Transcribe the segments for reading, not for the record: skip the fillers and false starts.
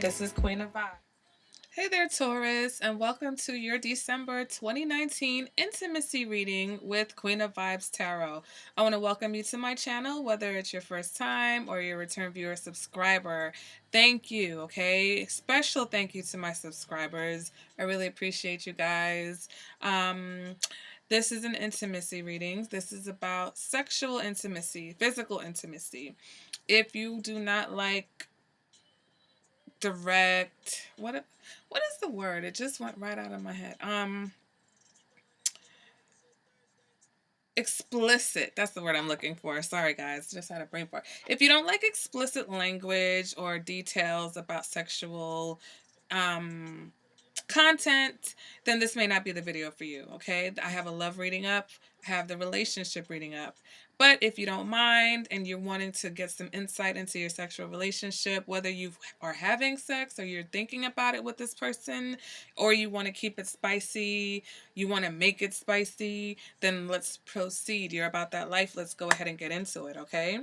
this is Queen of Vibes. Hey there, Taurus, and welcome to your December 2019 intimacy reading with Queen of Vibes Tarot. I want to welcome you to my channel, whether it's your first time or your return viewer subscriber. Thank you, okay? Special thank you to my subscribers. I really appreciate you guys. This is an intimacy reading. This is about sexual intimacy, physical intimacy. If you do not like direct, what is the word? It just went right out of my head. Explicit. That's the word I'm looking for. Sorry guys, just had a brain fart. If you don't like explicit language or details about sexual content, then this may not be the video for you, okay? I have a love reading up, I have the relationship reading up. But if you don't mind and you're wanting to get some insight into your sexual relationship, whether you are having sex or you're thinking about it with this person, or you want to keep it spicy, you want to make it spicy, then let's proceed. You're about that life. Let's go ahead and get into it, okay?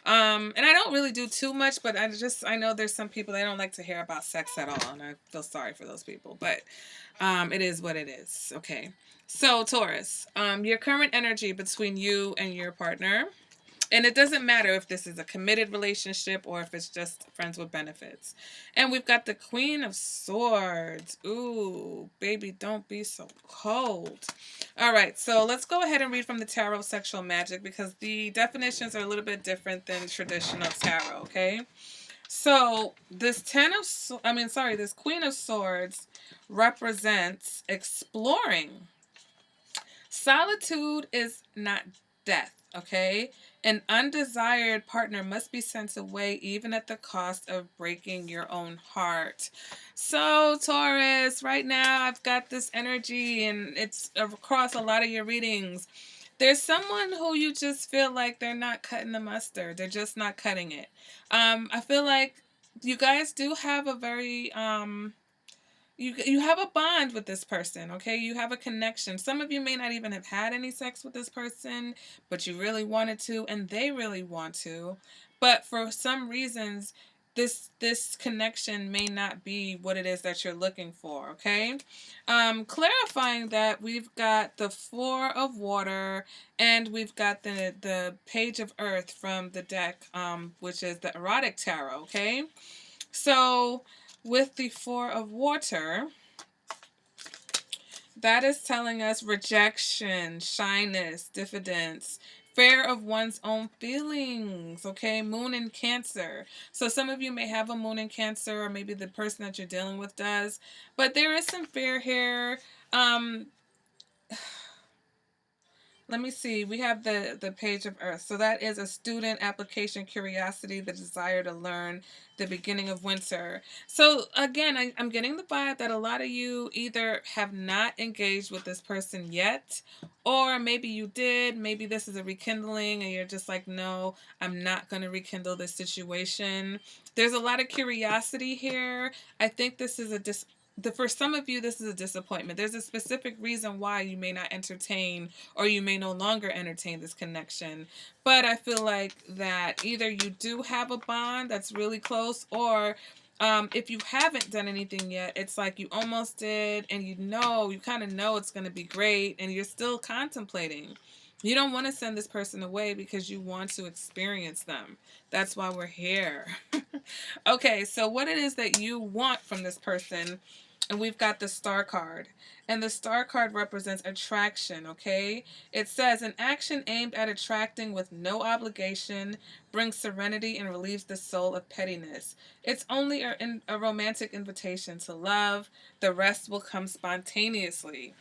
And I don't really do too much, but I know there's some people that don't like to hear about sex at all, and I feel sorry for those people, but it is what it is, okay? So, Taurus, your current energy between you and your partner, and it doesn't matter if this is a committed relationship or if it's just friends with benefits. And we've got the Queen of Swords. Ooh, baby, don't be so cold. All right, so let's go ahead and read from the Tarot Sexual Magic because the definitions are a little bit different than traditional tarot, okay? So this this Queen of Swords represents exploring. Solitude is not death, okay? An undesired partner must be sent away even at the cost of breaking your own heart. So, Taurus, right now I've got this energy and it's across a lot of your readings. There's someone who you just feel like they're not cutting the mustard. They're just not cutting it. I feel like you guys do have a very you have a bond with this person, okay? You have a connection. Some of you may not even have had any sex with this person, but you really wanted to, and they really want to. But for some reasons, this connection may not be what it is that you're looking for, okay? Clarifying that, we've got the Four of Water, and we've got the Page of Earth from the deck, which is the Erotic Tarot, okay? So with the Four of Water, that is telling us rejection, shyness, diffidence, fear of one's own feelings, okay? Moon in Cancer. So some of you may have a moon in Cancer, or maybe the person that you're dealing with does, but there is some fear here. Let me see. We have the Page of Earth. So that is a student, application, curiosity, the desire to learn, the beginning of winter. So again, I'm getting the vibe that a lot of you either have not engaged with this person yet, or maybe you did. Maybe this is a rekindling and you're just like, no, I'm not going to rekindle this situation. There's a lot of curiosity here. I think this is for some of you, this is a disappointment. There's a specific reason why you may not entertain or you may no longer entertain this connection. But I feel like that either you do have a bond that's really close, or if you haven't done anything yet, it's like you almost did and you kind of know it's going to be great and you're still contemplating. You don't want to send this person away because you want to experience them. That's why we're here. Okay, so what it is that you want from this person, and we've got the Star card. And the Star card represents attraction, okay? It says, an action aimed at attracting with no obligation brings serenity and relieves the soul of pettiness. It's only a romantic invitation to love. The rest will come spontaneously.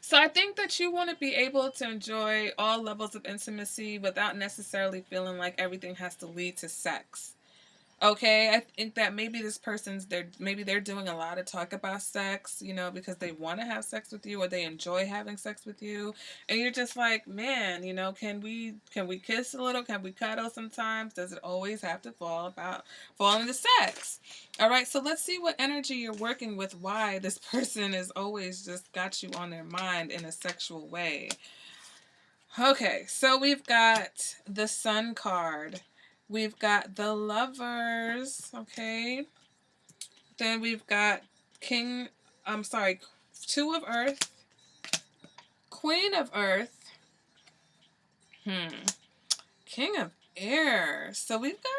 So I think that you want to be able to enjoy all levels of intimacy without necessarily feeling like everything has to lead to sex. Okay, I think that maybe this person's maybe they're doing a lot of talk about sex, because they want to have sex with you or they enjoy having sex with you, and you're just like, man, can we kiss a little? Can we cuddle sometimes? Does it always have to fall into sex? All right, so let's see what energy you're working with. Why this person is always just got you on their mind in a sexual way. Okay, so we've got the Sun card. We've got the Lovers, okay? Then we've got King, I'm sorry, Two of Earth, Queen of Earth, King of Air. So we've got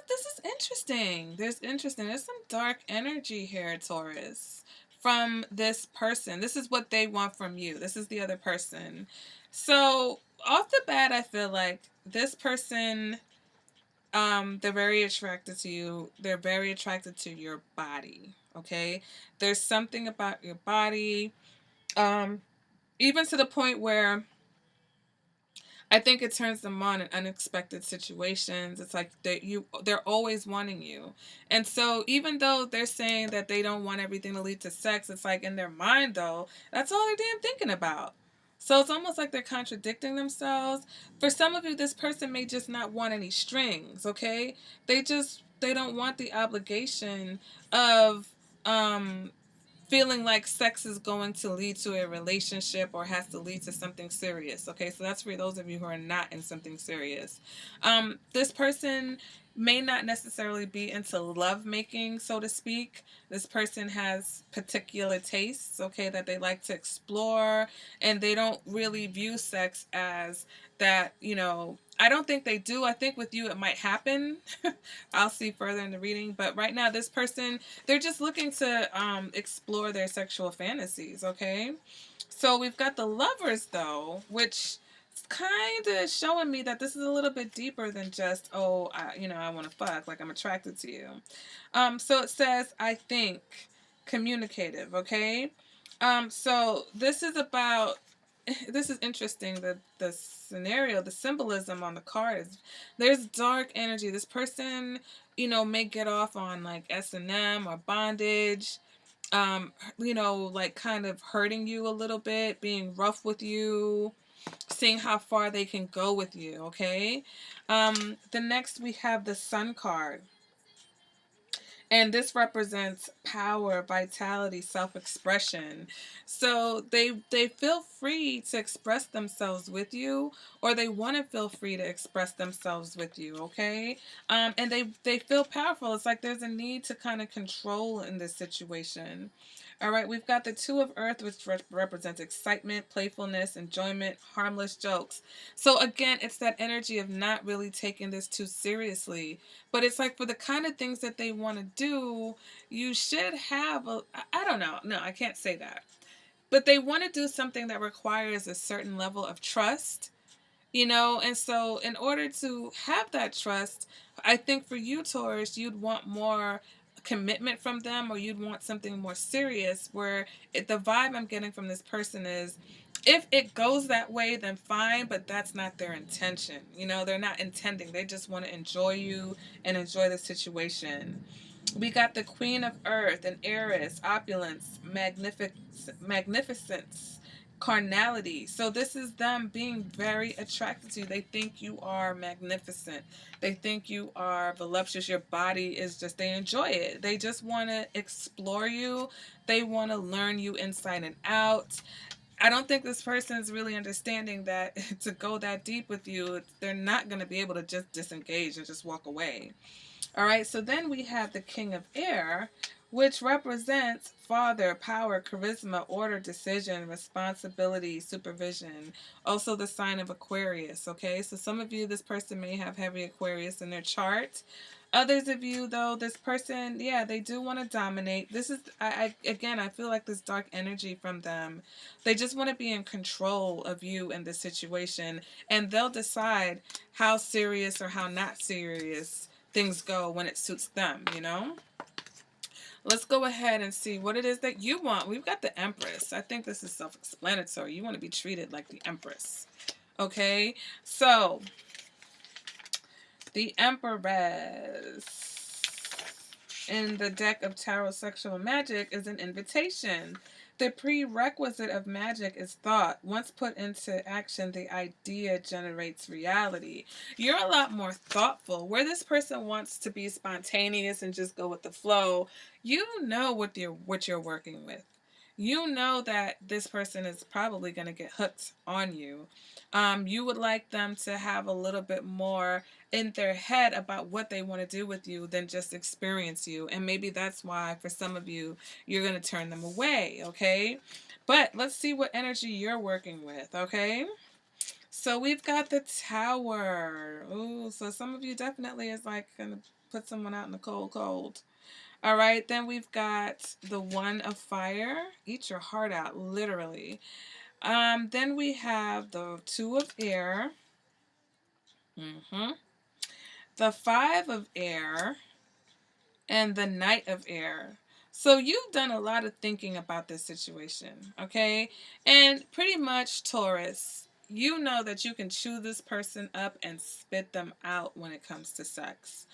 this is interesting. There's some dark energy here, Taurus, from this person. This is what they want from you. This is the other person. So off the bat, I feel like this person, they're very attracted to you. They're very attracted to your body. Okay, there's something about your body, um, even to the point where I think it turns them on in unexpected situations. It's like they're always wanting you. And so even though they're saying that they don't want everything to lead to sex, it's like in their mind though, that's all they're damn thinking about. So it's almost like they're contradicting themselves. For some of you, this person may just not want any strings, okay? They don't want the obligation of feeling like sex is going to lead to a relationship or has to lead to something serious. Okay, so that's for those of you who are not in something serious. This person may not necessarily be into love making, so to speak. This person has particular tastes, okay, that they like to explore, and they don't really view sex as that, I don't think they do. I think with you it might happen. I'll see further in the reading, but right now this person, they're just looking to explore their sexual fantasies, okay? So we've got the Lovers though, which is kind of showing me that this is a little bit deeper than just, oh, I want to fuck, like I'm attracted to you. So it says, I think, communicative, okay? So this is about, this is interesting. The scenario, the symbolism on the card is there's dark energy. This person, may get off on like S&M or bondage, like kind of hurting you a little bit, being rough with you, seeing how far they can go with you, okay? The next we have the Sun card. And this represents power, vitality, self-expression. So they feel free to express themselves with you, or they want to feel free to express themselves with you, okay? And they feel powerful. It's like there's a need to kind of control in this situation. All right, we've got the Two of Earth, which represents excitement, playfulness, enjoyment, harmless jokes. So again, it's that energy of not really taking this too seriously. But it's like for the kind of things that they want to do, you should have I don't know. No, I can't say that. But they want to do something that requires a certain level of trust, and so in order to have that trust, I think for you, Taurus, you'd want more commitment from them, or you'd want something more serious, where the vibe I'm getting from this person is, if it goes that way, then fine, but that's not their intention. They're not intending. They just want to enjoy you and enjoy the situation. We got the Queen of Earth, an heiress, opulence, magnificence, carnality. So this is them being very attracted to you. They think you are magnificent. They think you are voluptuous. Your body is just, they enjoy it. They just want to explore you. They want to learn you inside and out. I don't think this person is really understanding that to go that deep with you, they're not going to be able to just disengage and just walk away. All right, so then we have the King of Air, which represents father, power, charisma, order, decision, responsibility, supervision. Also the sign of Aquarius, okay? So some of you, this person may have heavy Aquarius in their chart. Others of you, though, this person, yeah, they do want to dominate. This is, again, I feel like this dark energy from them. They just want to be in control of you in this situation, and they'll decide how serious or how not serious things go when it suits them. Let's go ahead and see what it is that you want. We've got the Empress. I think this is self-explanatory. You want to be treated like the Empress. Okay? So, the Empress in the deck of Tarot Sexual Magic is an invitation. The prerequisite of magic is thought. Once put into action, the idea generates reality. You're a lot more thoughtful. Where this person wants to be spontaneous and just go with the flow, you know what you're working with. you know that this person is probably going to get hooked on you. You would like them to have a little bit more in their head about what they want to do with you than just experience you. And maybe that's why, for some of you, you're going to turn them away, okay? But let's see what energy you're working with, okay? So we've got the Tower. Ooh, so some of you definitely is like going to put someone out in the cold, cold. All right, then we've got the One of Fire. Eat your heart out, literally. Then we have the Two of Air. The Five of Air. And the Knight of Air. So you've done a lot of thinking about this situation, okay? And pretty much, Taurus, you know that you can chew this person up and spit them out when it comes to sex.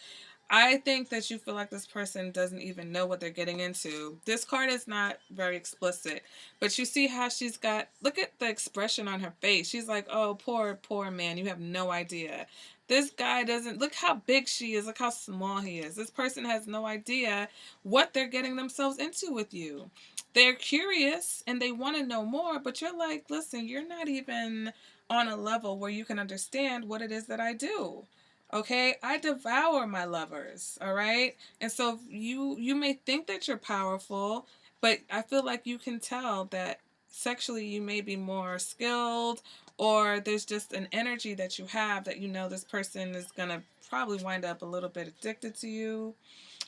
I think that you feel like this person doesn't even know what they're getting into. This card is not very explicit, but you see how she's got, look at the expression on her face. She's like, oh, poor, poor man, you have no idea. This guy doesn't, look how big she is, look how small he is. This person has no idea what they're getting themselves into with you. They're curious and they want to know more, but you're like, listen, you're not even on a level where you can understand what it is that I do. Okay, I devour my lovers, all right? And so you may think that you're powerful, but I feel like you can tell that sexually you may be more skilled, or there's just an energy that you have that you know this person is going to probably wind up a little bit addicted to you.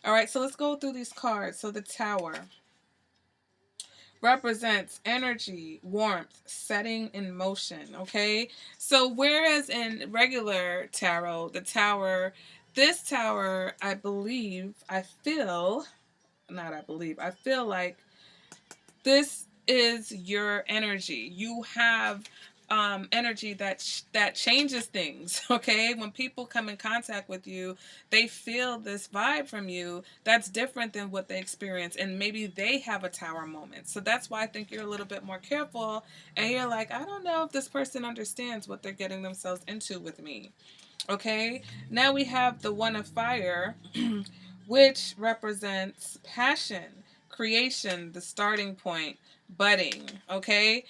All right, so let's go through these cards. So the Tower represents energy, warmth, setting in motion, okay? So whereas in regular tarot, the Tower, this Tower, I believe, I feel, not I believe, I feel like this is your energy. You have energy that changes things. Okay, when people come in contact with you, they feel this vibe from you that's different than what they experience, and maybe they have a Tower moment. So that's why I think you're a little bit more careful, and you're like, I don't know if this person understands what they're getting themselves into with me. Okay, now we have the One of Fire, which represents passion, creation, the starting point, budding. Okay,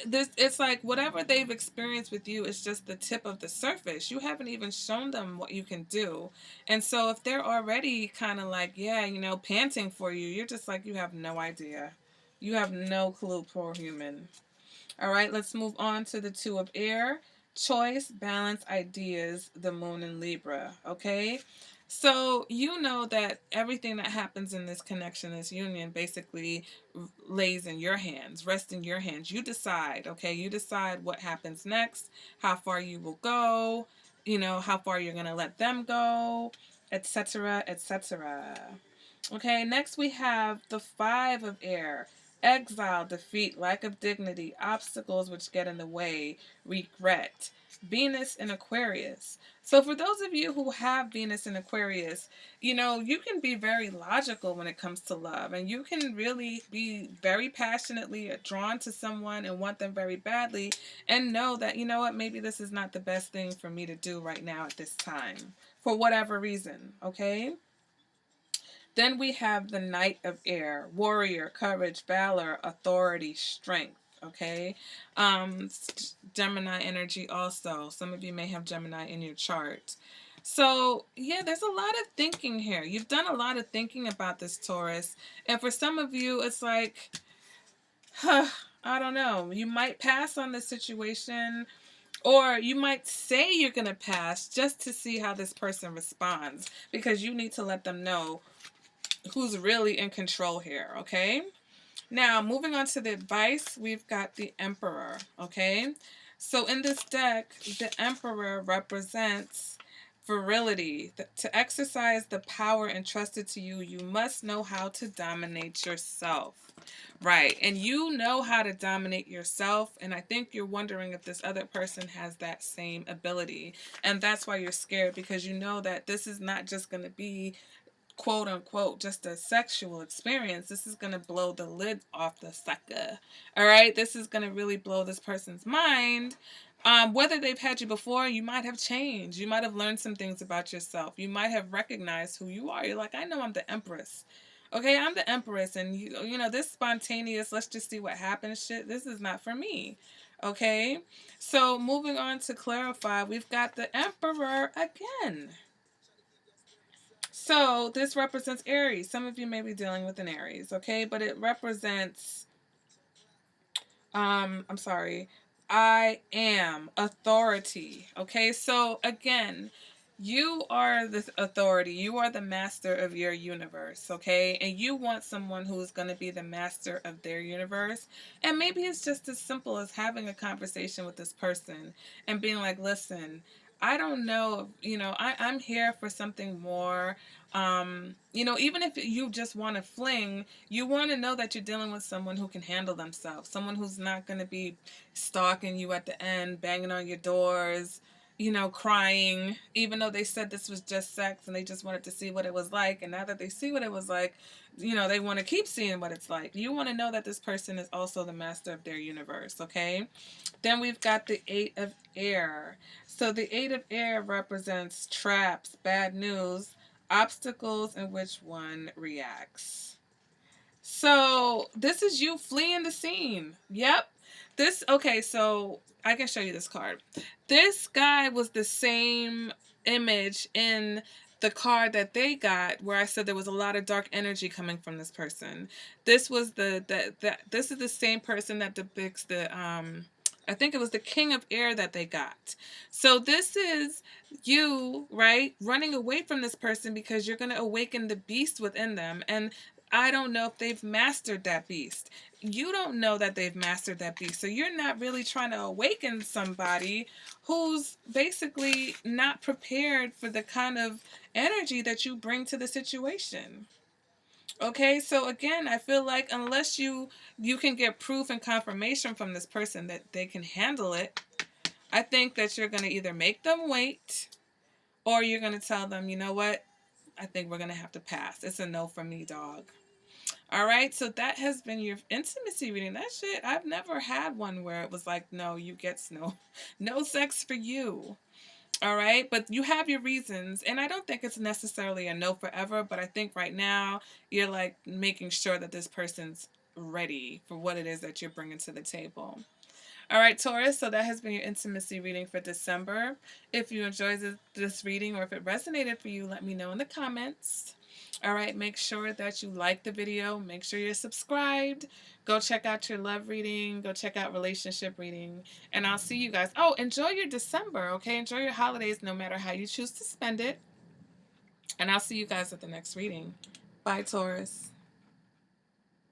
this, it's like whatever they've experienced with you is just the tip of the surface. You haven't even shown them what you can do. And so if they're already kind of like, yeah, you know, panting for you, you're just like, you have no idea. You have no clue, poor human. All right, let's move on to the Two of Air. Choice, balance, ideas, the Moon in Libra. Okay, so you know that everything that happens in this connection, this union, basically lays in your hands, rests in your hands. You decide, okay? You decide what happens next, how far you will go, you know, how far you're going to let them go, etc., etc. Okay, next we have the Five of Air. Exile, defeat, lack of dignity, obstacles which get in the way, regret. Venus in Aquarius. So for those of you who have Venus in Aquarius, you know, you can be very logical when it comes to love, and you can really be very passionately drawn to someone and want them very badly, and know that, you know what, maybe this is not the best thing for me to do right now at this time for whatever reason, okay? Then we have the Knight of Air, warrior, courage, valor, authority, strength. Okay, Gemini energy also. Some of you may have Gemini in your chart. So yeah, there's a lot of thinking here. You've done a lot of thinking about this, Taurus, and for some of you, it's like, huh, I don't know. You might pass on this situation, or you might say you're gonna pass just to see how this person responds, because you need to let them know who's really in control here, okay? Now, moving on to the advice, we've got the Emperor, okay? So in this deck, the Emperor represents virility. To exercise the power entrusted to you, you must know how to dominate yourself. Right, and you know how to dominate yourself, and I think you're wondering if this other person has that same ability. And that's why you're scared, because you know that this is not just going to be quote unquote just a sexual experience. This is going to blow the lid off the sucker. All right, this is going to really blow this person's mind. Whether they've had you before, you might have changed. You might have learned some things about yourself. You might have recognized who you are. You're like, I know I'm the Empress. Okay, I'm the Empress, and you know this spontaneous. Let's just see what happens. Shit, this is not for me. Okay, so moving on to clarify, we've got the Emperor again. So this represents Aries. Some of you may be dealing with an Aries, okay, but it represents I'm sorry. I am authority. Okay? So again, you are the authority. You are the master of your universe, okay? And you want someone who is going to be the master of their universe. And maybe it's just as simple as having a conversation with this person and being like, "Listen, I don't know, I'm here for something more. Even if you just want to fling, you want to know that you're dealing with someone who can handle themselves, someone who's not going to be stalking you at the end, banging on your doors, crying, even though they said this was just sex and they just wanted to see what it was like. And now that they see what it was like, they want to keep seeing what it's like. You want to know that this person is also the master of their universe, okay? Then we've got the Eight of Air. So the Eight of Air represents traps, bad news, obstacles in which one reacts. So this is you fleeing the scene. Yep. Okay, so I can show you this card. This guy was the same image in the card that they got where I said there was a lot of dark energy coming from this person. This was this is the same person that depicts the I think it was the King of Air that they got. So this is you, right, running away from this person because you're going to awaken the beast within them. And I don't know if they've mastered that beast. You don't know that they've mastered that beast. So you're not really trying to awaken somebody who's basically not prepared for the kind of energy that you bring to the situation. Okay, so again, I feel like unless you can get proof and confirmation from this person that they can handle it, I think that you're going to either make them wait or you're going to tell them, "You know what? I think we're going to have to pass. It's a no from me, dog." All right, so that has been your intimacy reading. That shit, I've never had one where it was like, "No, you get no sex for you." All right, but you have your reasons, and I don't think it's necessarily a no forever, but I think right now you're like making sure that this person's ready for what it is that you're bringing to the table. All right, Taurus, so that has been your intimacy reading for December. If you enjoyed this reading or if it resonated for you, let me know in the comments. All right, make sure that you like the video. Make sure you're subscribed. Go check out your love reading. Go check out relationship reading. And I'll see you guys. Oh, enjoy your December, okay? Enjoy your holidays no matter how you choose to spend it. And I'll see you guys at the next reading. Bye, Taurus.